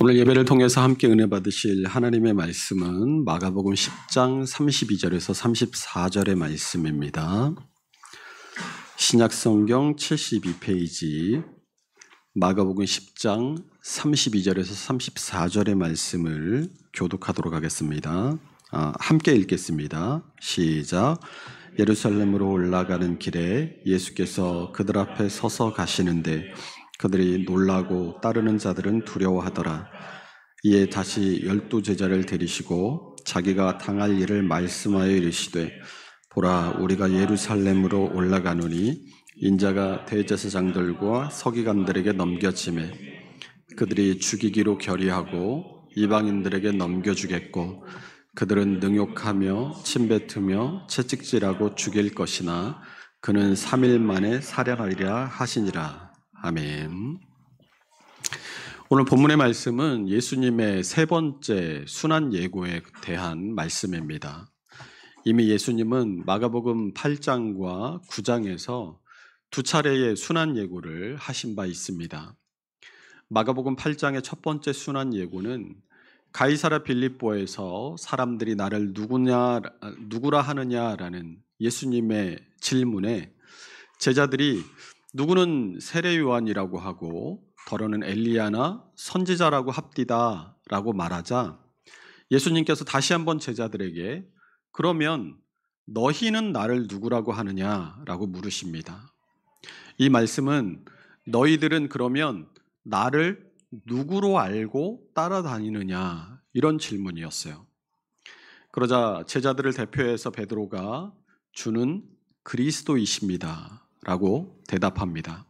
오늘 예배를 통해서 함께 은혜 받으실 하나님의 말씀은 마가복음 10장 32절에서 34절의 말씀입니다. 신약성경 72페이지 마가복음 10장 32절에서 34절의 말씀을 교독하도록 하겠습니다. 함께 읽겠습니다. 시작. 예루살렘으로 올라가는 길에 예수께서 그들 앞에 서서 가시는데 그들이 놀라고 따르는 자들은 두려워하더라. 이에 다시 12 제자를 데리시고 자기가 당할 일을 말씀하여 이르시되 보라, 우리가 예루살렘으로 올라가노니 인자가 대제사장들과 서기관들에게 넘겨지매 그들이 죽이기로 결의하고 이방인들에게 넘겨주겠고 그들은 능욕하며 침뱉으며 채찍질하고 죽일 것이나 그는 3일 만에 살아나리라 하시니라. 아멘. 오늘 본문의 말씀은 예수님의 세 번째 순환 예고에 대한 말씀입니다. 이미 예수님은 마가복음 8장과 9장에서 두 차례의 순환 예고를 하신 바 있습니다. 마가복음 8장의 첫 번째 순환 예고는 가이사랴 빌립보에서 사람들이 나를 누구라 하느냐라는 예수님의 질문에 제자들이 누구는 세례 요한이라고 하고 더러는 엘리야나 선지자라고 합디다 라고 말하자 예수님께서 다시 한번 제자들에게 그러면 너희는 나를 누구라고 하느냐라고 물으십니다. 이 말씀은 너희들은 그러면 나를 누구로 알고 따라다니느냐 이런 질문이었어요. 그러자 제자들을 대표해서 베드로가 주는 그리스도이십니다 라고 대답합니다.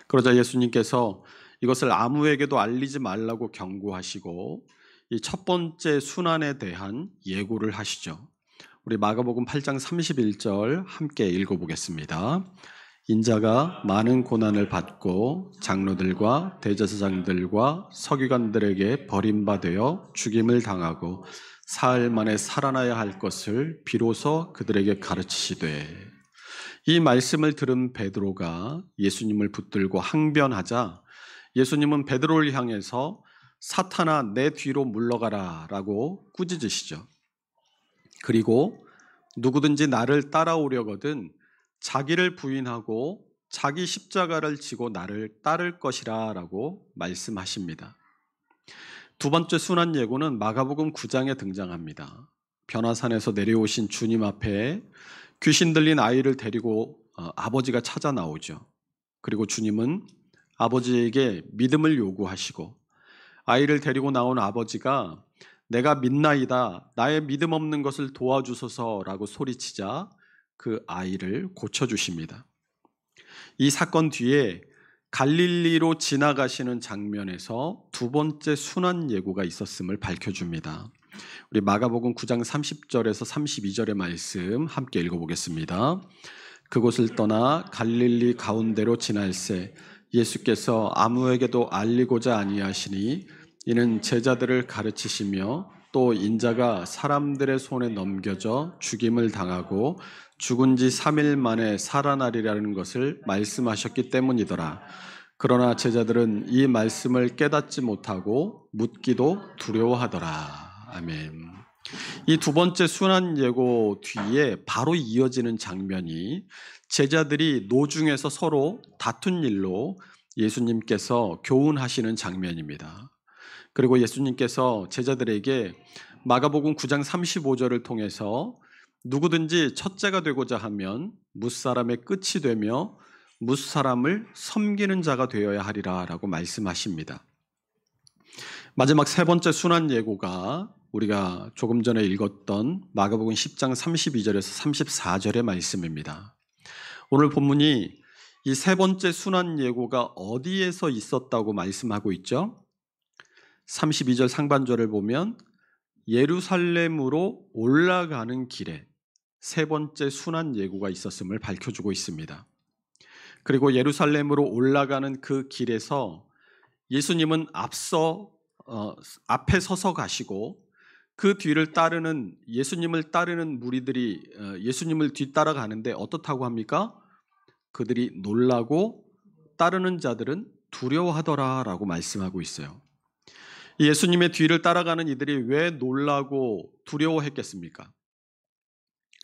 그러자 예수님께서 이것을 아무에게도 알리지 말라고 경고하시고 이 첫 번째 순환에 대한 예고를 하시죠. 우리 마가복음 8장 31절 함께 읽어보겠습니다. 인자가 많은 고난을 받고 장로들과 대제사장들과 서기관들에게 버림받아 죽임을 당하고 사흘 만에 살아나야 할 것을 비로소 그들에게 가르치시되 이 말씀을 들은 베드로가 예수님을 붙들고 항변하자 예수님은 베드로를 향해서 사탄아 내 뒤로 물러가라 라고 꾸짖으시죠. 그리고 누구든지 나를 따라오려거든 자기를 부인하고 자기 십자가를 지고 나를 따를 것이라 라고 말씀하십니다. 두 번째 순환 예고는 마가복음 9장에 등장합니다. 변화산에서 내려오신 주님 앞에 귀신 들린 아이를 데리고 아버지가 찾아 나오죠. 그리고 주님은 아버지에게 믿음을 요구하시고 아이를 데리고 나온 아버지가 내가 믿나이다 나의 믿음 없는 것을 도와주소서라고 소리치자 그 아이를 고쳐주십니다. 이 사건 뒤에 갈릴리로 지나가시는 장면에서 두 번째 순환 예고가 있었음을 밝혀줍니다. 우리 마가복음 9장 30절에서 32절의 말씀 함께 읽어보겠습니다. 그곳을 떠나 갈릴리 가운데로 지날새 예수께서 아무에게도 알리고자 아니하시니 이는 제자들을 가르치시며 또 인자가 사람들의 손에 넘겨져 죽임을 당하고 죽은 지 3일 만에 살아나리라는 것을 말씀하셨기 때문이더라. 그러나 제자들은 이 말씀을 깨닫지 못하고 묻기도 두려워하더라. 아멘. 이 두 번째 순환 예고 뒤에 바로 이어지는 장면이 제자들이 노중에서 서로 다툰 일로 예수님께서 교훈하시는 장면입니다. 그리고 예수님께서 제자들에게 마가복음 9장 35절을 통해서 누구든지 첫째가 되고자 하면 뭇사람의 끝이 되며 뭇사람을 섬기는 자가 되어야 하리라 라고 말씀하십니다. 마지막 세 번째 순환 예고가 우리가 조금 전에 읽었던 마가복음 10장 32절에서 34절의 말씀입니다. 오늘 본문이 이 세 번째 순환 예고가 어디에서 있었다고 말씀하고 있죠? 32절 상반절을 보면 예루살렘으로 올라가는 길에 세 번째 순환 예고가 있었음을 밝혀주고 있습니다. 그리고 예루살렘으로 올라가는 그 길에서 예수님은 앞에 서서 가시고 그 뒤를 따르는 예수님을 따르는 무리들이 예수님을 뒤따라가는데 어떻다고 합니까? 그들이 놀라고 따르는 자들은 두려워하더라라고 말씀하고 있어요. 예수님의 뒤를 따라가는 이들이 왜 놀라고 두려워했겠습니까?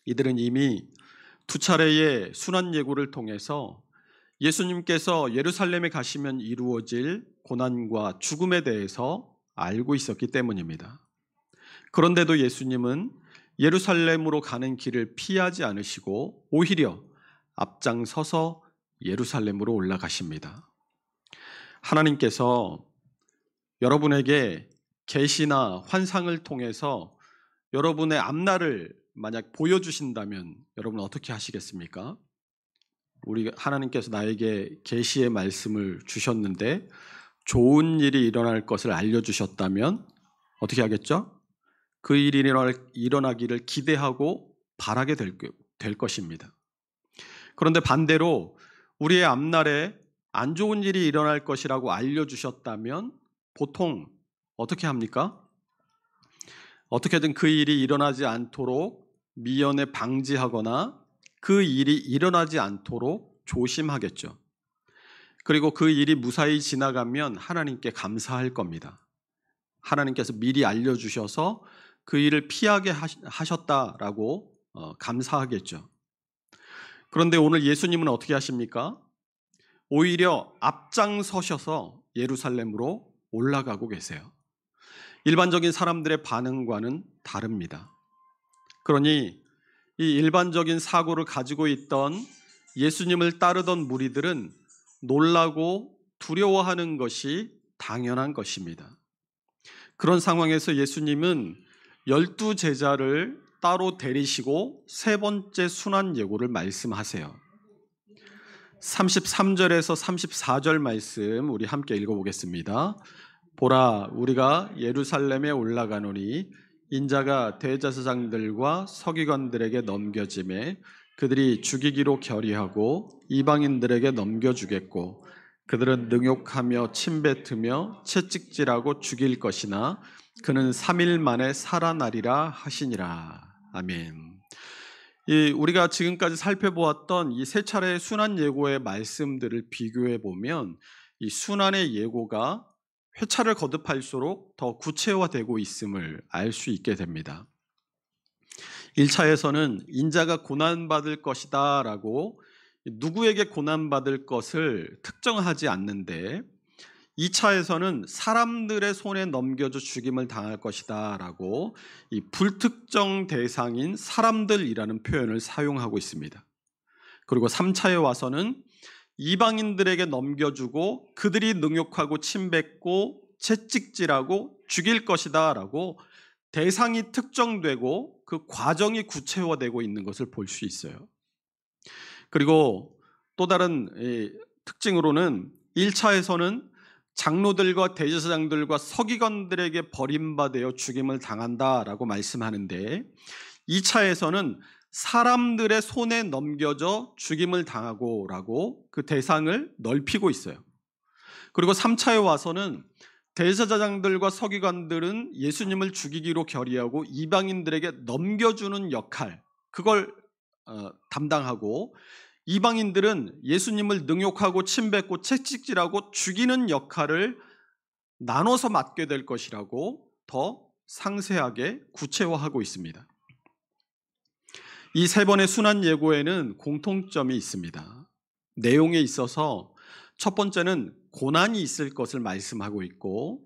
이들은 이미 두 차례의 순환 예고를 통해서 예수님께서 예루살렘에 가시면 이루어질 고난과 죽음에 대해서 알고 있었기 때문입니다. 그런데도 예수님은 예루살렘으로 가는 길을 피하지 않으시고 오히려 앞장서서 예루살렘으로 올라가십니다. 하나님께서 여러분에게 계시나 환상을 통해서 여러분의 앞날을 만약 보여주신다면 여러분 어떻게 하시겠습니까? 우리 하나님께서 나에게 계시의 말씀을 주셨는데 좋은 일이 일어날 것을 알려주셨다면 어떻게 하겠죠? 그 일이 일어나기를 기대하고 바라게 될 것입니다. 그런데 반대로 우리의 앞날에 안 좋은 일이 일어날 것이라고 알려주셨다면 보통 어떻게 합니까? 어떻게든 그 일이 일어나지 않도록 미연에 방지하거나 그 일이 일어나지 않도록 조심하겠죠. 그리고 그 일이 무사히 지나가면 하나님께 감사할 겁니다. 하나님께서 미리 알려주셔서 그 일을 피하게 하셨다라고 감사하겠죠. 그런데 오늘 예수님은 어떻게 하십니까? 오히려 앞장서셔서 예루살렘으로 올라가고 계세요. 일반적인 사람들의 반응과는 다릅니다. 그러니 이 일반적인 사고를 가지고 있던 예수님을 따르던 무리들은 놀라고 두려워하는 것이 당연한 것입니다. 그런 상황에서 예수님은 12 제자를 따로 데리시고 세 번째 순환 예고를 말씀하세요. 33절에서 34절 말씀 우리 함께 읽어보겠습니다. 보라, 우리가 예루살렘에 올라가노니 인자가 대제사장들과 서기관들에게 넘겨짐에 그들이 죽이기로 결의하고 이방인들에게 넘겨주겠고 그들은 능욕하며 침뱉으며 채찍질하고 죽일 것이나 그는 3일 만에 살아나리라 하시니라. 아멘. 우리가 지금까지 살펴보았던 이 세 차례의 순환 예고의 말씀들을 비교해 보면 이 순환의 예고가 회차를 거듭할수록 더 구체화되고 있음을 알 수 있게 됩니다. 1차에서는 인자가 고난받을 것이다 라고 누구에게 고난받을 것을 특정하지 않는데 2차에서는 사람들의 손에 넘겨져 죽임을 당할 것이다 라고 이 불특정 대상인 사람들이라는 표현을 사용하고 있습니다. 그리고 3차에 와서는 이방인들에게 넘겨주고 그들이 능욕하고 침뱉고 채찍질하고 죽일 것이다 라고 대상이 특정되고 그 과정이 구체화되고 있는 것을 볼 수 있어요. 그리고 또 다른 특징으로는 1차에서는 장로들과 대제사장들과 서기관들에게 버림받아 죽임을 당한다라고 말씀하는데 2차에서는 사람들의 손에 넘겨져 죽임을 당하고라고 그 대상을 넓히고 있어요. 그리고 3차에 와서는 대제사장들과 서기관들은 예수님을 죽이기로 결의하고 이방인들에게 넘겨주는 역할, 그걸 담당하고 이방인들은 예수님을 능욕하고 침뱉고 채찍질하고 죽이는 역할을 나눠서 맡게 될 것이라고 더 상세하게 구체화하고 있습니다. 이 세 번의 순환 예고에는 공통점이 있습니다. 내용에 있어서 첫 번째는 고난이 있을 것을 말씀하고 있고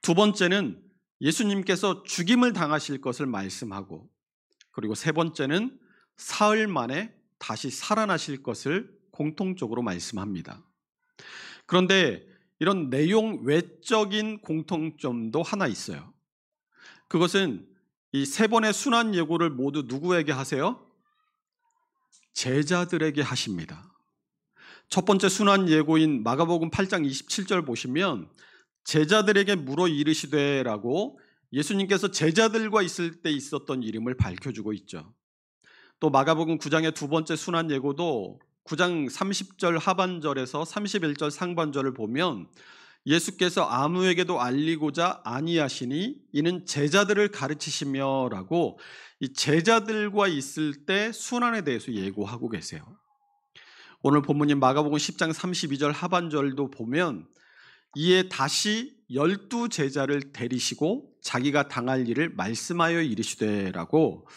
두 번째는 예수님께서 죽임을 당하실 것을 말씀하고 그리고 세 번째는 사흘 만에 다시 살아나실 것을 공통적으로 말씀합니다. 그런데 이런 내용 외적인 공통점도 하나 있어요. 그것은 이 세 번의 순환 예고를 모두 누구에게 하세요? 제자들에게 하십니다. 첫 번째 순환 예고인 마가복음 8장 27절 보시면 제자들에게 물어 이르시되라고 예수님께서 제자들과 있을 때 있었던 이름을 밝혀주고 있죠. 또 마가복음 9장의 두 번째 순환 예고도 9장 30절 하반절에서 31절 상반절을 보면 예수께서 아무에게도 알리고자 아니하시니 이는 제자들을 가르치시며 라고 이 제자들과 있을 때 순환에 대해서 예고하고 계세요. 오늘 본문인 마가복음 10장 32절 하반절도 보면 이에 다시 12 제자를 데리시고 자기가 당할 일을 말씀하여 이르시되라고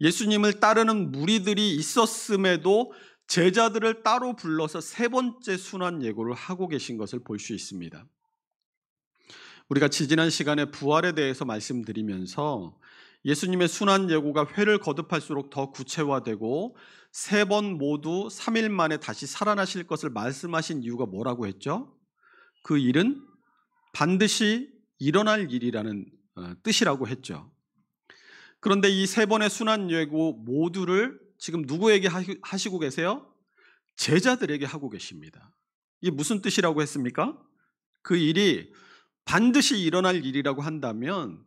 예수님을 따르는 무리들이 있었음에도 제자들을 따로 불러서 세 번째 순환 예고를 하고 계신 것을 볼 수 있습니다. 우리가 지지난 시간에 부활에 대해서 말씀드리면서 예수님의 순환 예고가 회를 거듭할수록 더 구체화되고 세 번 모두 3일 만에 다시 살아나실 것을 말씀하신 이유가 뭐라고 했죠? 그 일은 반드시 일어날 일이라는 뜻이라고 했죠. 그런데 이 세 번의 순환 예고 모두를 지금 누구에게 하시고 계세요? 제자들에게 하고 계십니다. 이게 무슨 뜻이라고 했습니까? 그 일이 반드시 일어날 일이라고 한다면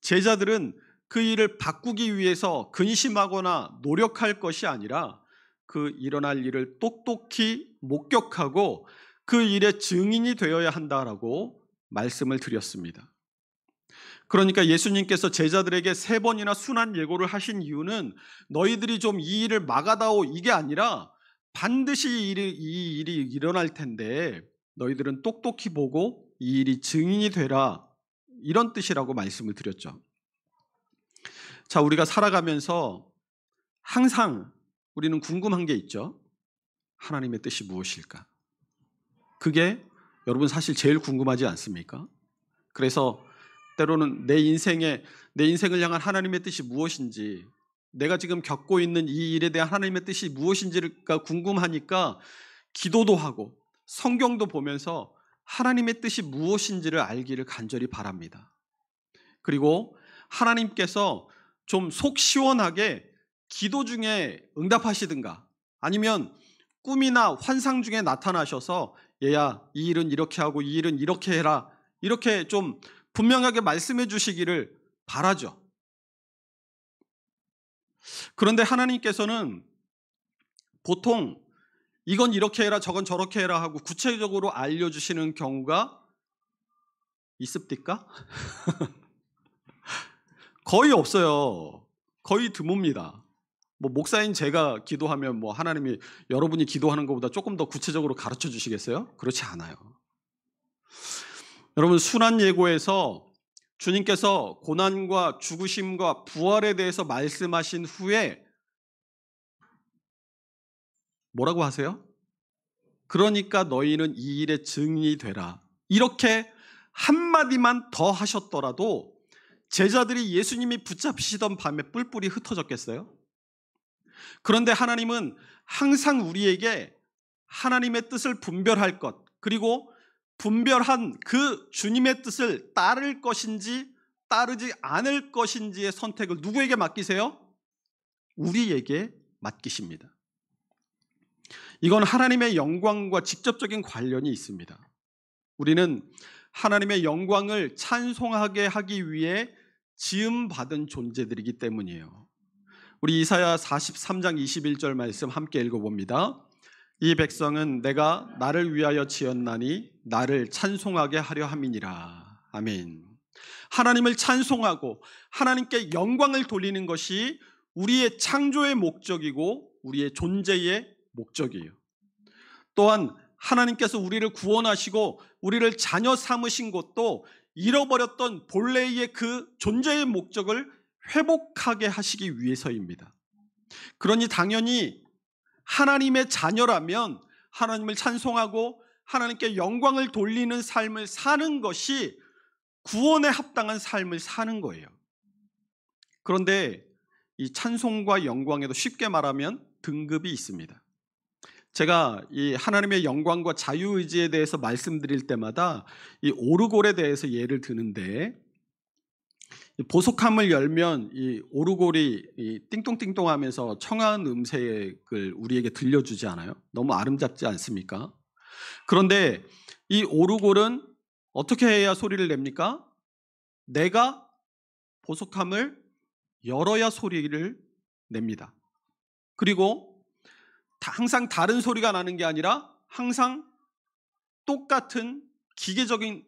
제자들은 그 일을 바꾸기 위해서 근심하거나 노력할 것이 아니라 그 일어날 일을 똑똑히 목격하고 그 일의 증인이 되어야 한다라고 말씀을 드렸습니다. 그러니까 예수님께서 제자들에게 세 번이나 순환 예고를 하신 이유는 너희들이 좀 이 일을 막아다오 이게 아니라 반드시 이 일이 일어날 텐데 너희들은 똑똑히 보고 이 일이 증인이 되라, 이런 뜻이라고 말씀을 드렸죠. 자, 우리가 살아가면서 항상 우리는 궁금한 게 있죠. 하나님의 뜻이 무엇일까? 그게 여러분 사실 제일 궁금하지 않습니까? 그래서 때로는 내 인생을 향한 하나님의 뜻이 무엇인지, 내가 지금 겪고 있는 이 일에 대한 하나님의 뜻이 무엇인지가 궁금하니까 기도도 하고 성경도 보면서 하나님의 뜻이 무엇인지를 알기를 간절히 바랍니다. 그리고 하나님께서 좀 속 시원하게 기도 중에 응답하시든가 아니면 꿈이나 환상 중에 나타나셔서 얘야 이 일은 이렇게 하고 이 일은 이렇게 해라, 이렇게 좀 분명하게 말씀해 주시기를 바라죠. 그런데 하나님께서는 보통 이건 이렇게 해라 저건 저렇게 해라 하고 구체적으로 알려주시는 경우가 있습니까? 거의 없어요. 거의 드뭅니다. 목사인 제가 기도하면 하나님이 여러분이 기도하는 것보다 조금 더 구체적으로 가르쳐 주시겠어요? 그렇지 않아요. 여러분, 순환 예고에서 주님께서 고난과 죽으심과 부활에 대해서 말씀하신 후에 뭐라고 하세요? 그러니까 너희는 이 일의 증인이 되라, 이렇게 한마디만 더 하셨더라도 제자들이 예수님이 붙잡히시던 밤에 뿔뿔이 흩어졌겠어요? 그런데 하나님은 항상 우리에게 하나님의 뜻을 분별할 것, 그리고 분별한 그 주님의 뜻을 따를 것인지 따르지 않을 것인지의 선택을 누구에게 맡기세요? 우리에게 맡기십니다. 이건 하나님의 영광과 직접적인 관련이 있습니다. 우리는 하나님의 영광을 찬송하게 하기 위해 지음받은 존재들이기 때문이에요. 우리 이사야 43장 21절 말씀 함께 읽어봅니다. 이 백성은 내가 나를 위하여 지었나니 나를 찬송하게 하려 함이니라. 아멘. 하나님을 찬송하고 하나님께 영광을 돌리는 것이 우리의 창조의 목적이고 우리의 존재의 목적이에요. 또한 하나님께서 우리를 구원하시고 우리를 자녀 삼으신 것도 잃어버렸던 본래의 그 존재의 목적을 회복하게 하시기 위해서입니다. 그러니 당연히 하나님의 자녀라면 하나님을 찬송하고 하나님께 영광을 돌리는 삶을 사는 것이 구원에 합당한 삶을 사는 거예요. 그런데 이 찬송과 영광에도 쉽게 말하면 등급이 있습니다. 제가 이 하나님의 영광과 자유의지에 대해서 말씀드릴 때마다 이 오르골에 대해서 예를 드는데, 보석함을 열면 이 오르골이 띵동띵동하면서 청아한 음색을 우리에게 들려주지 않아요? 너무 아름답지 않습니까? 그런데 이 오르골은 어떻게 해야 소리를 냅니까? 내가 보석함을 열어야 소리를 냅니다. 그리고 항상 다른 소리가 나는 게 아니라 항상 똑같은 기계적인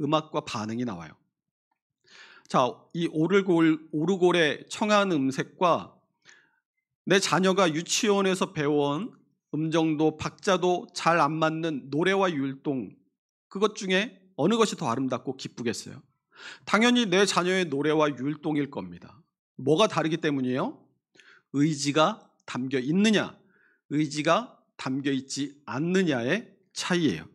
음악과 반응이 나와요. 자, 이 오르골의 청아한 음색과 내 자녀가 유치원에서 배워온 음정도 박자도 잘 안 맞는 노래와 율동, 그것 중에 어느 것이 더 아름답고 기쁘겠어요? 당연히 내 자녀의 노래와 율동일 겁니다. 뭐가 다르기 때문이에요? 의지가 담겨 있느냐, 의지가 담겨 있지 않느냐의 차이예요.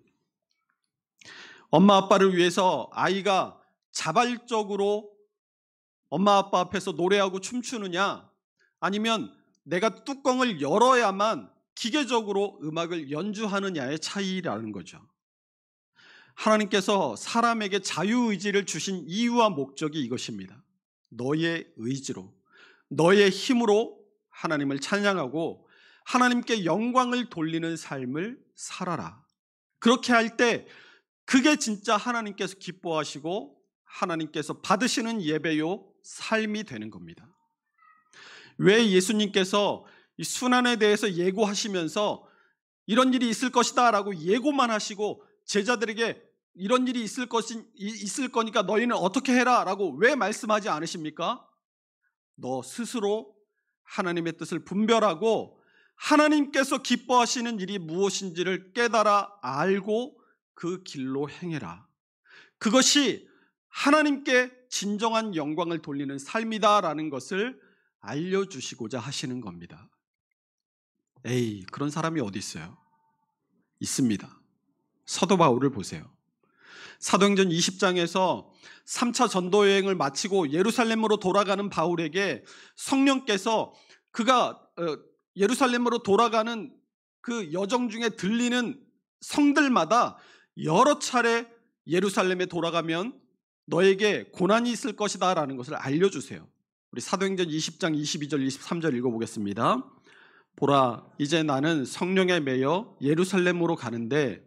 엄마 아빠를 위해서 아이가 자발적으로 엄마 아빠 앞에서 노래하고 춤추느냐, 아니면 내가 뚜껑을 열어야만 기계적으로 음악을 연주하느냐의 차이라는 거죠. 하나님께서 사람에게 자유의지를 주신 이유와 목적이 이것입니다. 너의 의지로, 너의 힘으로 하나님을 찬양하고 하나님께 영광을 돌리는 삶을 살아라. 그렇게 할 때 그게 진짜 하나님께서 기뻐하시고 하나님께서 받으시는 예배요 삶이 되는 겁니다. 왜 예수님께서 이 순환에 대해서 예고하시면서 이런 일이 있을 것이다 라고 예고만 하시고 제자들에게 이런 일이 있을 거니까 너희는 어떻게 해라 라고 왜 말씀하지 않으십니까? 너 스스로 하나님의 뜻을 분별하고 하나님께서 기뻐하시는 일이 무엇인지를 깨달아 알고 그 길로 행해라. 그것이 하나님께 진정한 영광을 돌리는 삶이다라는 것을 알려주시고자 하시는 겁니다. 에이, 그런 사람이 어디 있어요? 있습니다. 사도 바울을 보세요. 사도행전 20장에서 3차 전도 여행을 마치고 예루살렘으로 돌아가는 바울에게 성령께서 그가 예루살렘으로 돌아가는 그 여정 중에 들리는 성들마다 여러 차례 예루살렘에 돌아가면 너에게 고난이 있을 것이다 라는 것을 알려주세요. 우리 사도행전 20장 22절 23절 읽어보겠습니다. 보라, 이제 나는 성령에 매여 예루살렘으로 가는데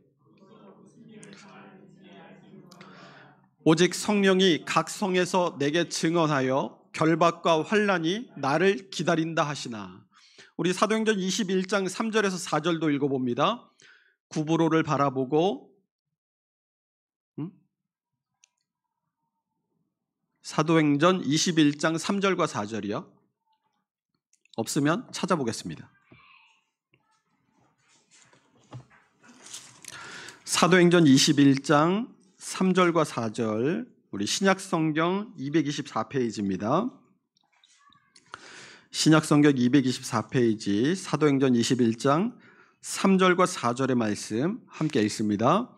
오직 성령이 각 성에서 내게 증언하여 결박과 환난이 나를 기다린다 하시나. 우리 사도행전 21장 3절에서 4절도 읽어봅니다. 구브로를 바라보고 사도행전 21장 3절과 4절이요. 없으면 찾아보겠습니다. 사도행전 21장 3절과 4절, 우리 신약성경 224페이지입니다. 신약성경 224페이지 사도행전 21장 3절과 4절의 말씀 함께 읽습니다.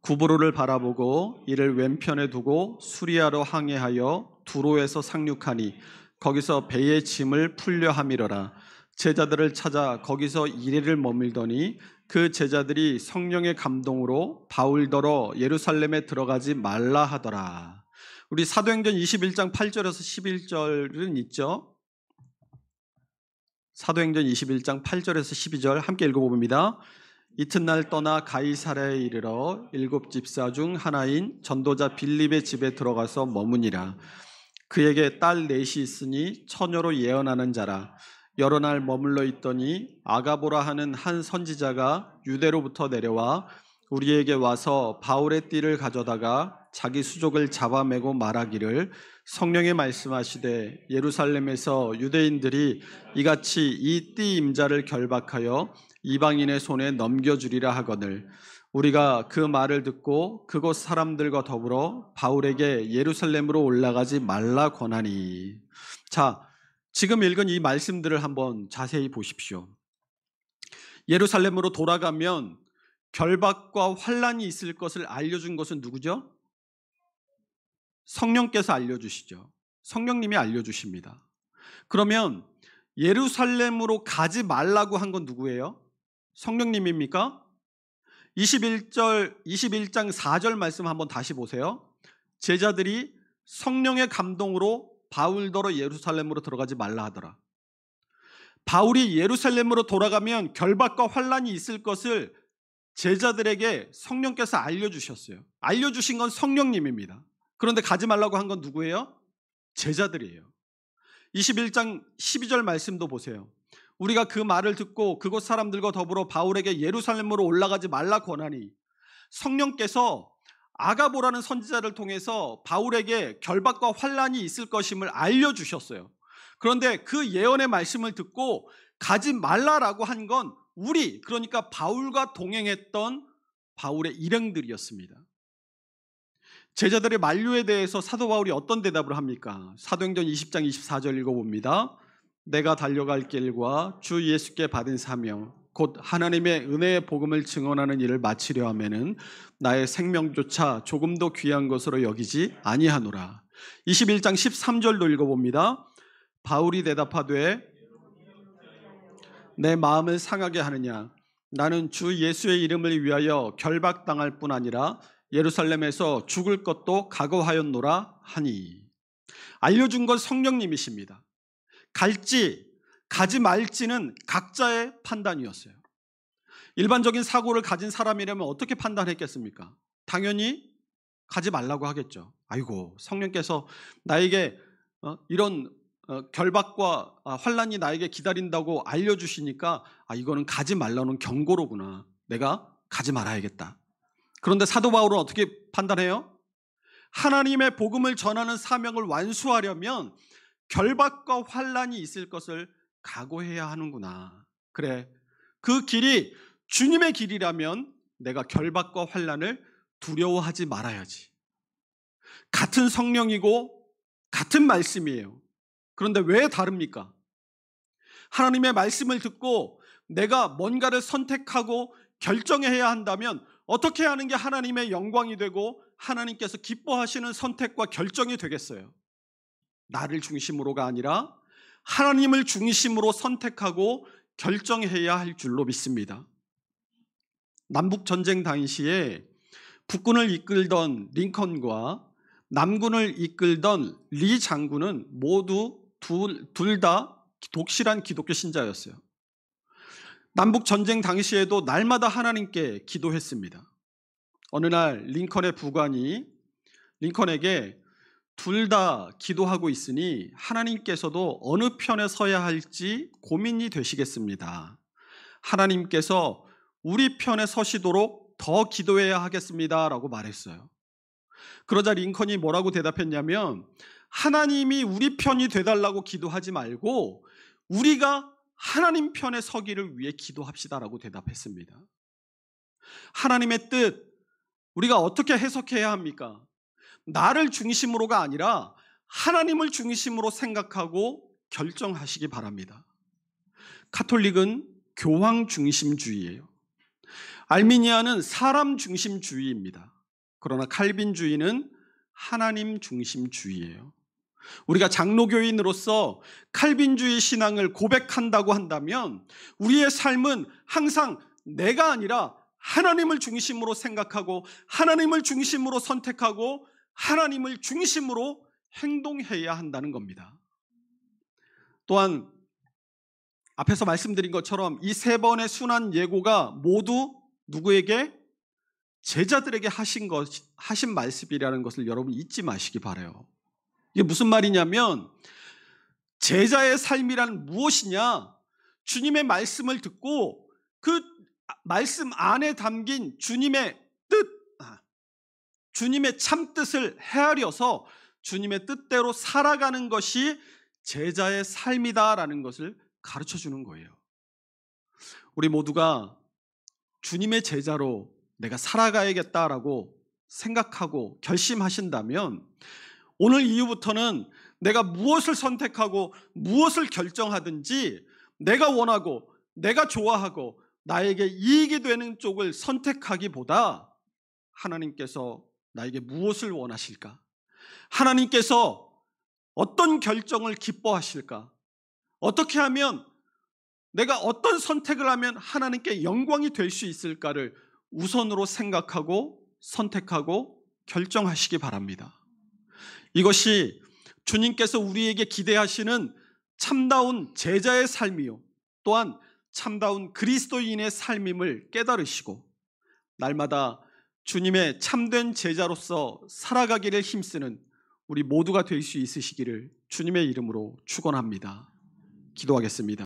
구브로를 바라보고 이를 왼편에 두고 수리아로 항해하여 두로에서 상륙하니 거기서 배의 짐을 풀려 함이러라. 제자들을 찾아 거기서 이래를 머물더니 그 제자들이 성령의 감동으로 바울더러 예루살렘에 들어가지 말라 하더라. 우리 사도행전 21장 8절에서 11절은 있죠. 사도행전 21장 8절에서 12절 함께 읽어봅니다. 이튿날 떠나 가이사랴에 이르러 7 집사 중 하나인 전도자 빌립의 집에 들어가서 머무니라. 그에게 딸 넷이 있으니 처녀로 예언하는 자라. 여러 날 머물러 있더니 아가보라 하는 한 선지자가 유대로부터 내려와 우리에게 와서 바울의 띠를 가져다가 자기 수족을 잡아매고 말하기를 성령이 말씀하시되 예루살렘에서 유대인들이 이같이 이 띠 임자를 결박하여 이방인의 손에 넘겨주리라 하거늘 우리가 그 말을 듣고 그곳 사람들과 더불어 바울에게 예루살렘으로 올라가지 말라 권하니. 자, 지금 읽은 이 말씀들을 한번 자세히 보십시오. 예루살렘으로 돌아가면 결박과 환난이 있을 것을 알려준 것은 누구죠? 성령께서 알려주시죠. 성령님이 알려주십니다. 그러면 예루살렘으로 가지 말라고 한 건 누구예요? 성령님입니까? 21장 4절 말씀 한번 다시 보세요. 제자들이 성령의 감동으로 바울더러 예루살렘으로 들어가지 말라 하더라. 바울이 예루살렘으로 돌아가면 결박과 환난이 있을 것을 제자들에게 성령께서 알려주셨어요. 알려주신 건 성령님입니다. 그런데 가지 말라고 한 건 누구예요? 제자들이에요. 21장 12절 말씀도 보세요. 우리가 그 말을 듣고 그곳 사람들과 더불어 바울에게 예루살렘으로 올라가지 말라 권하니. 성령께서 아가보라는 선지자를 통해서 바울에게 결박과 환난이 있을 것임을 알려주셨어요. 그런데 그 예언의 말씀을 듣고 가지 말라라고 한 건 그러니까 바울과 동행했던 바울의 일행들이었습니다. 제자들의 만류에 대해서 사도 바울이 어떤 대답을 합니까? 사도행전 20장 24절 읽어봅니다. 내가 달려갈 길과 주 예수께 받은 사명 곧 하나님의 은혜의 복음을 증언하는 일을 마치려 하면은 나의 생명조차 조금도 귀한 것으로 여기지 아니하노라. 21장 13절도 읽어봅니다. 바울이 대답하되 내 마음을 상하게 하느냐? 나는 주 예수의 이름을 위하여 결박당할 뿐 아니라 예루살렘에서 죽을 것도 각오하였노라 하니. 알려준 건 성령님이십니다. 갈지 가지 말지는 각자의 판단이었어요. 일반적인 사고를 가진 사람이라면 어떻게 판단했겠습니까? 당연히 가지 말라고 하겠죠. 아이고, 성령께서 나에게 이런 결박과 환난이 나에게 기다린다고 알려주시니까 이거는 가지 말라는 경고로구나. 내가 가지 말아야겠다. 그런데 사도 바울은 어떻게 판단해요? 하나님의 복음을 전하는 사명을 완수하려면 결박과 환난이 있을 것을 각오해야 하는구나. 그래, 그 길이 주님의 길이라면 내가 결박과 환난을 두려워하지 말아야지. 같은 성령이고 같은 말씀이에요. 그런데 왜 다릅니까? 하나님의 말씀을 듣고 내가 뭔가를 선택하고 결정해야 한다면 어떻게 하는 게 하나님의 영광이 되고 하나님께서 기뻐하시는 선택과 결정이 되겠어요? 나를 중심으로가 아니라 하나님을 중심으로 선택하고 결정해야 할 줄로 믿습니다. 남북전쟁 당시에 북군을 이끌던 링컨과 남군을 이끌던 리 장군은 모두 둘 다 독실한 기독교 신자였어요. 남북전쟁 당시에도 날마다 하나님께 기도했습니다. 어느 날 링컨의 부관이 링컨에게 둘 다 기도하고 있으니 하나님께서도 어느 편에 서야 할지 고민이 되시겠습니다. 하나님께서 우리 편에 서시도록 더 기도해야 하겠습니다 라고 말했어요. 그러자 링컨이 뭐라고 대답했냐면 하나님이 우리 편이 되달라고 기도하지 말고 우리가 하나님 편에 서기를 위해 기도합시다라고 대답했습니다. 하나님의 뜻, 우리가 어떻게 해석해야 합니까? 나를 중심으로가 아니라 하나님을 중심으로 생각하고 결정하시기 바랍니다. 카톨릭은 교황 중심주의예요. 알미니아는 사람 중심주의입니다. 그러나 칼빈주의는 하나님 중심주의예요. 우리가 장로교인으로서 칼빈주의 신앙을 고백한다고 한다면 우리의 삶은 항상 내가 아니라 하나님을 중심으로 생각하고 하나님을 중심으로 선택하고 하나님을 중심으로 행동해야 한다는 겁니다. 또한 앞에서 말씀드린 것처럼 이 세 번의 순환 예고가 모두 누구에게? 제자들에게 하신 말씀이라는 것을 여러분 잊지 마시기 바라요. 이게 무슨 말이냐면 제자의 삶이란 무엇이냐? 주님의 말씀을 듣고 그 말씀 안에 담긴 주님의 뜻, 주님의 참뜻을 헤아려서 주님의 뜻대로 살아가는 것이 제자의 삶이다라는 것을 가르쳐 주는 거예요. 우리 모두가 주님의 제자로 내가 살아가야겠다라고 생각하고 결심하신다면 오늘 이후부터는 내가 무엇을 선택하고 무엇을 결정하든지 내가 원하고 내가 좋아하고 나에게 이익이 되는 쪽을 선택하기보다 하나님께서 나에게 무엇을 원하실까? 하나님께서 어떤 결정을 기뻐하실까? 어떻게 하면 내가 어떤 선택을 하면 하나님께 영광이 될 수 있을까를 우선으로 생각하고 선택하고 결정하시기 바랍니다. 이것이 주님께서 우리에게 기대하시는 참다운 제자의 삶이요 또한 참다운 그리스도인의 삶임을 깨달으시고 날마다 주님의 참된 제자로서 살아가기를 힘쓰는 우리 모두가 될 수 있으시기를 주님의 이름으로 축원합니다. 기도하겠습니다.